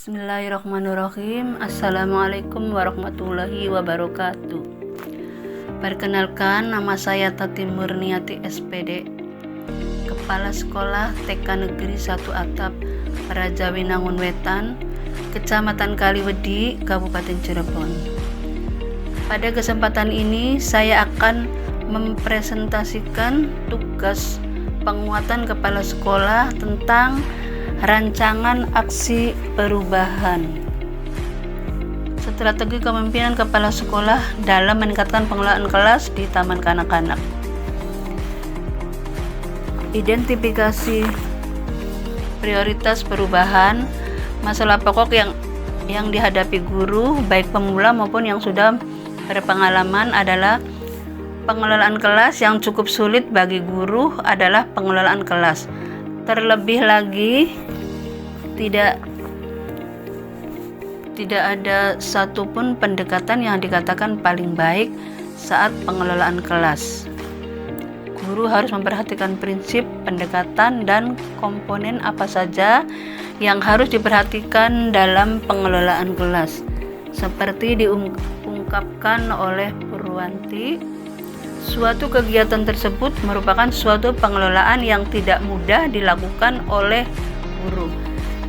Bismillahirrahmanirrahim. Assalamualaikum warahmatullahi wabarakatuh. Perkenalkan, nama saya Tati Murniati SPD, Kepala Sekolah TK Negeri 1 Atap, Raja Winangun Wetan, Kecamatan Kaliwedi, Kabupaten Cirebon. Pada kesempatan ini saya akan mempresentasikan tugas penguatan kepala sekolah tentang rancangan aksi perubahan. Strategi kepemimpinan kepala sekolah dalam meningkatkan pengelolaan kelas di taman kanak-kanak. Identifikasi prioritas perubahan, masalah pokok yang dihadapi guru baik pemula maupun yang sudah berpengalaman adalah pengelolaan kelas. Yang cukup sulit bagi guru adalah pengelolaan kelas. Terlebih lagi, tidak ada satupun pendekatan yang dikatakan paling baik saat pengelolaan kelas. Guru harus memperhatikan prinsip, pendekatan, dan komponen apa saja yang harus diperhatikan dalam pengelolaan kelas. Seperti diungkapkan oleh Purwanti, suatu kegiatan tersebut merupakan suatu pengelolaan yang tidak mudah dilakukan oleh guru,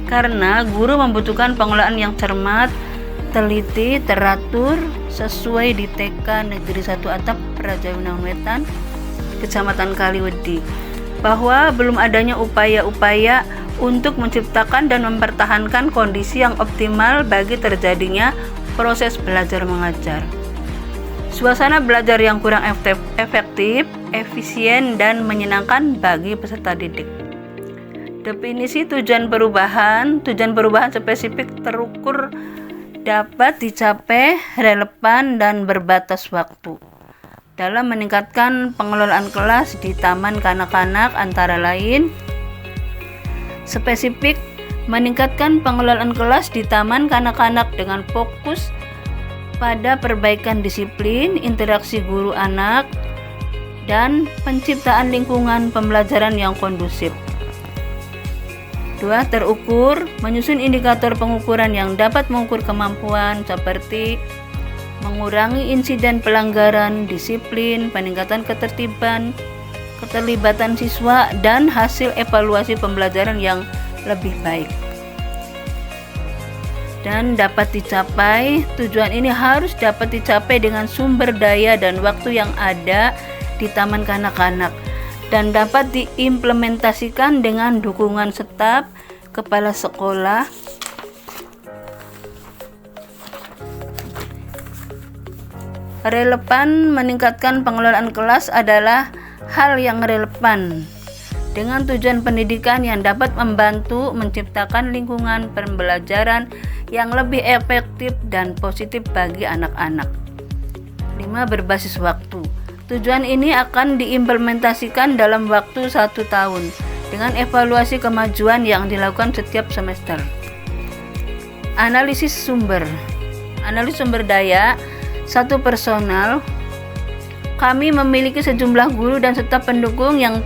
karena guru membutuhkan pengelolaan yang cermat, teliti, teratur, sesuai di TK Negeri 1 Atap, Raja Winangun Wetan, Kecamatan Kaliwedi, bahwa belum adanya upaya-upaya untuk menciptakan dan mempertahankan kondisi yang optimal bagi terjadinya proses belajar mengajar. Suasana belajar yang kurang efektif, efisien, dan menyenangkan bagi peserta didik. Definisi tujuan perubahan spesifik, terukur, dapat dicapai, relevan, dan berbatas waktu. Dalam meningkatkan pengelolaan kelas di taman kanak-kanak antara lain, spesifik, meningkatkan pengelolaan kelas di taman kanak-kanak dengan fokus pada perbaikan disiplin, interaksi guru anak, dan penciptaan lingkungan pembelajaran yang kondusif. 2. Terukur, menyusun indikator pengukuran yang dapat mengukur kemampuan seperti mengurangi insiden pelanggaran disiplin, peningkatan ketertiban, keterlibatan siswa, dan hasil evaluasi pembelajaran yang lebih baik. Dan dapat dicapai, tujuan ini harus dapat dicapai dengan sumber daya dan waktu yang ada di taman kanak-kanak, dan dapat diimplementasikan dengan dukungan staf, kepala sekolah, relevan. Meningkatkan pengelolaan kelas adalah hal yang relevan dengan tujuan pendidikan yang dapat membantu menciptakan lingkungan pembelajaran yang lebih efektif dan positif bagi anak-anak. 5. Berbasis waktu. Tujuan ini akan diimplementasikan dalam waktu 1 tahun dengan evaluasi kemajuan yang dilakukan setiap semester. Analisis sumber daya. 1. Personal. Kami memiliki sejumlah guru dan staf pendukung yang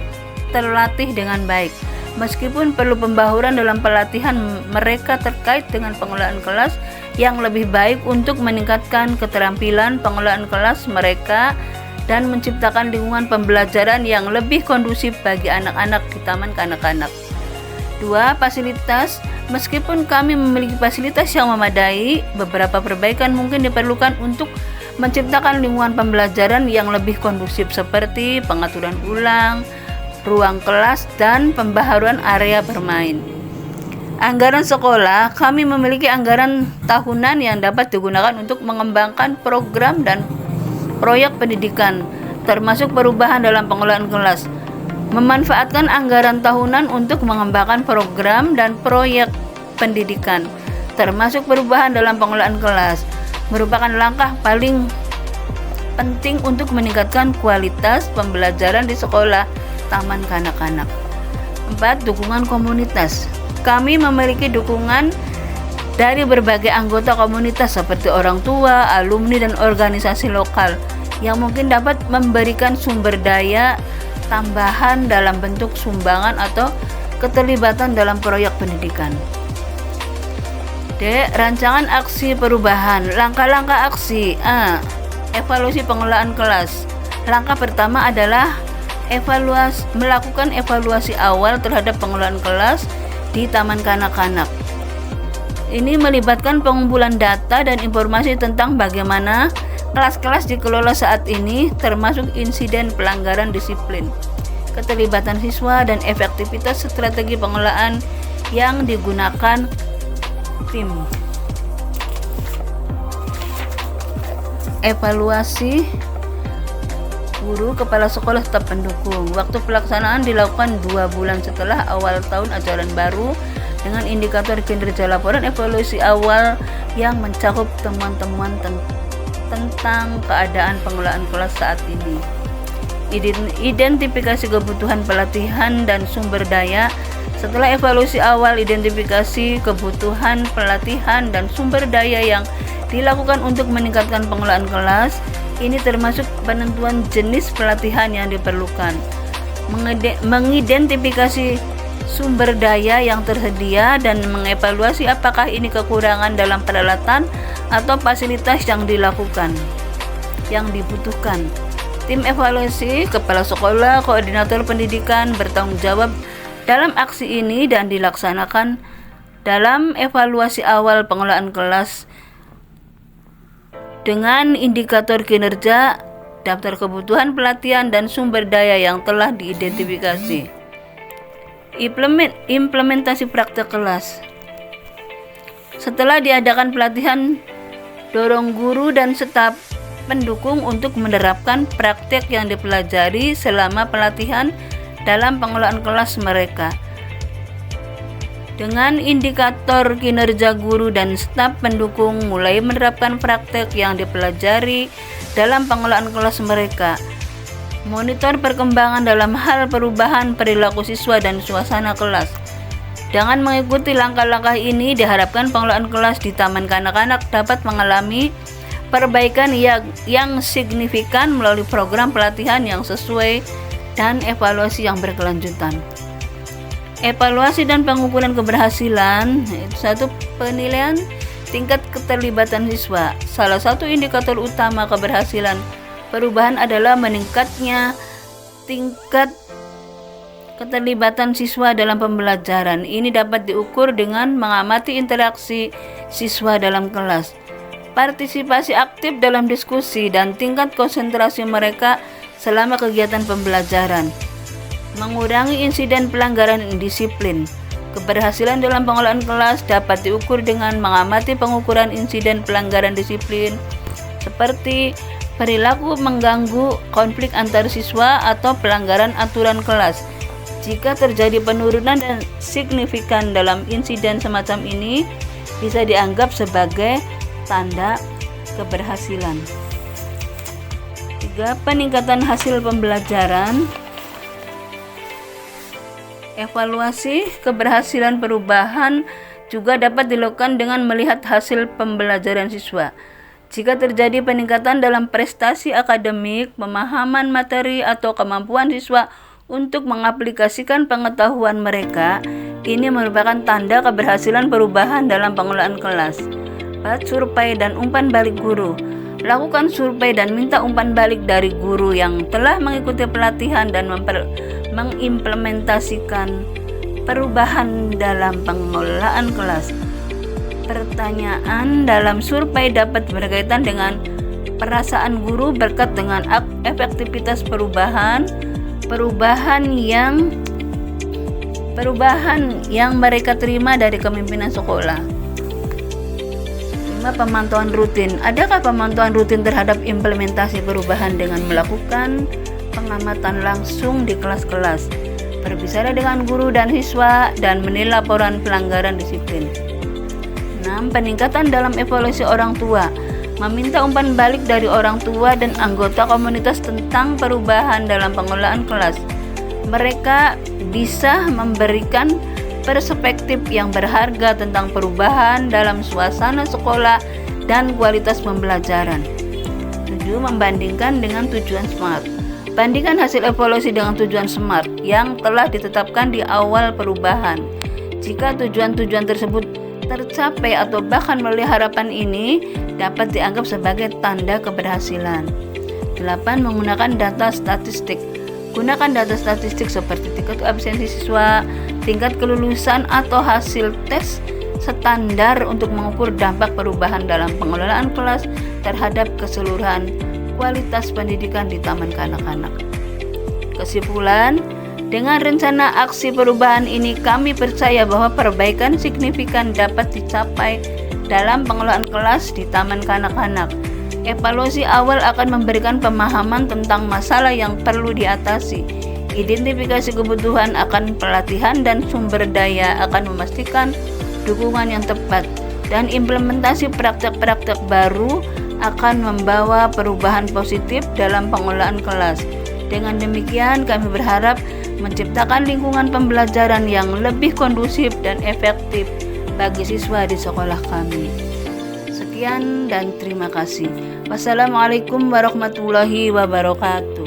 terlatih dengan baik. Meskipun perlu pembaharuan dalam pelatihan mereka terkait dengan pengelolaan kelas yang lebih baik untuk meningkatkan keterampilan pengelolaan kelas mereka dan menciptakan lingkungan pembelajaran yang lebih kondusif bagi anak-anak di taman kanak-kanak. 2. Fasilitas. Meskipun kami memiliki fasilitas yang memadai, beberapa perbaikan mungkin diperlukan untuk menciptakan lingkungan pembelajaran yang lebih kondusif seperti pengaturan ulang ruang kelas dan pembaharuan area bermain. Anggaran sekolah. Kami memiliki anggaran tahunan yang dapat digunakan untuk mengembangkan program dan proyek pendidikan, termasuk perubahan dalam pengelolaan kelas. Memanfaatkan anggaran tahunan untuk mengembangkan program dan proyek pendidikan, termasuk perubahan dalam pengelolaan kelas, merupakan langkah paling penting untuk meningkatkan kualitas pembelajaran di sekolah taman kanak-kanak. 4. Dukungan komunitas. Kami memiliki dukungan dari berbagai anggota komunitas seperti orang tua, alumni, dan organisasi lokal yang mungkin dapat memberikan sumber daya tambahan dalam bentuk sumbangan atau keterlibatan dalam proyek pendidikan. D. Rancangan aksi perubahan. Langkah-langkah aksi. A. Evaluasi pengelolaan kelas. Langkah pertama adalah melakukan evaluasi awal terhadap pengelolaan kelas di taman kanak-kanak. Ini melibatkan pengumpulan data dan informasi tentang bagaimana kelas-kelas dikelola saat ini, termasuk insiden pelanggaran disiplin, keterlibatan siswa, dan efektivitas strategi pengelolaan yang digunakan tim. Evaluasi guru kepala sekolah tetap pendukung. Waktu pelaksanaan dilakukan 2 bulan setelah awal tahun ajaran baru dengan indikator kinerja. Laporan evaluasi awal yang mencakup temuan-temuan tentang keadaan pengelolaan kelas saat ini. Identifikasi kebutuhan pelatihan dan sumber daya. Setelah evaluasi awal, identifikasi kebutuhan pelatihan dan sumber daya yang dilakukan untuk meningkatkan pengelolaan kelas. Ini termasuk penentuan jenis pelatihan yang diperlukan, mengidentifikasi sumber daya yang tersedia, dan mengevaluasi apakah ini kekurangan dalam peralatan atau fasilitas yang dibutuhkan. Tim evaluasi, kepala sekolah, koordinator pendidikan bertanggung jawab dalam aksi ini dan dilaksanakan dalam evaluasi awal pengelolaan kelas dengan indikator kinerja, daftar kebutuhan pelatihan, dan sumber daya yang telah diidentifikasi. Implementasi praktek kelas. Setelah diadakan pelatihan, dorong guru dan staf pendukung untuk menerapkan praktek yang dipelajari selama pelatihan dalam pengelolaan kelas mereka. Dengan indikator kinerja guru dan staf pendukung mulai menerapkan praktek yang dipelajari dalam pengelolaan kelas mereka. Monitor perkembangan dalam hal perubahan perilaku siswa dan suasana kelas. Dengan mengikuti langkah-langkah ini, diharapkan pengelolaan kelas di taman kanak-kanak dapat mengalami perbaikan yang signifikan melalui program pelatihan yang sesuai dan evaluasi yang berkelanjutan. Evaluasi dan pengukuran keberhasilan. Satu, penilaian tingkat keterlibatan siswa. Salah satu indikator utama keberhasilan perubahan adalah meningkatnya tingkat keterlibatan siswa dalam pembelajaran. Ini dapat diukur dengan mengamati interaksi siswa dalam kelas, partisipasi aktif dalam diskusi, dan tingkat konsentrasi mereka selama kegiatan pembelajaran. Mengurangi insiden pelanggaran disiplin. Keberhasilan dalam pengelolaan kelas dapat diukur dengan mengamati pengukuran insiden pelanggaran disiplin seperti perilaku mengganggu, konflik antar siswa, atau pelanggaran aturan kelas. Jika terjadi penurunan dan signifikan dalam insiden semacam ini, bisa dianggap sebagai tanda keberhasilan. 3. Peningkatan hasil pembelajaran. Evaluasi keberhasilan perubahan juga dapat dilakukan dengan melihat hasil pembelajaran siswa. Jika terjadi peningkatan dalam prestasi akademik, pemahaman materi, atau kemampuan siswa untuk mengaplikasikan pengetahuan mereka, ini merupakan tanda keberhasilan perubahan dalam pengelolaan kelas. 4. Survei dan umpan balik guru. Lakukan survei dan minta umpan balik dari guru yang telah mengikuti pelatihan dan mengimplementasikan perubahan dalam pengelolaan kelas. Pertanyaan dalam survei dapat berkaitan dengan perasaan guru berkait dengan efektivitas perubahan yang mereka terima dari kepemimpinan sekolah. 5. Pemantauan rutin. Adakah pemantauan rutin terhadap implementasi perubahan dengan melakukan pengamatan langsung di kelas-kelas, berbicara dengan guru dan siswa, dan menilai laporan pelanggaran disiplin? 6. Peningkatan dalam evaluasi orang tua. Meminta umpan balik dari orang tua dan anggota komunitas tentang perubahan dalam pengelolaan kelas. Mereka bisa memberikan perspektif yang berharga tentang perubahan dalam suasana sekolah dan kualitas pembelajaran. 7. Membandingkan dengan tujuan SMART. Bandingkan hasil evaluasi dengan tujuan SMART yang telah ditetapkan di awal perubahan. Jika tujuan-tujuan tersebut tercapai atau bahkan melebihi harapan ini dapat dianggap sebagai tanda keberhasilan. 8. Menggunakan data statistik. Gunakan data statistik seperti tingkat absensi siswa, tingkat kelulusan, atau hasil tes standar untuk mengukur dampak perubahan dalam pengelolaan kelas terhadap keseluruhan kualitas pendidikan di taman kanak-kanak. Kesimpulan, dengan rencana aksi perubahan ini kami percaya bahwa perbaikan signifikan dapat dicapai dalam pengelolaan kelas di taman kanak-kanak. Evaluasi awal akan memberikan pemahaman tentang masalah yang perlu diatasi. Identifikasi kebutuhan akan pelatihan dan sumber daya akan memastikan dukungan yang tepat, dan implementasi praktek-praktek baru akan membawa perubahan positif dalam pengelolaan kelas. Dengan demikian, kami berharap menciptakan lingkungan pembelajaran yang lebih kondusif dan efektif bagi siswa di sekolah kami. Sekian dan terima kasih. Wassalamualaikum warahmatullahi wabarakatuh.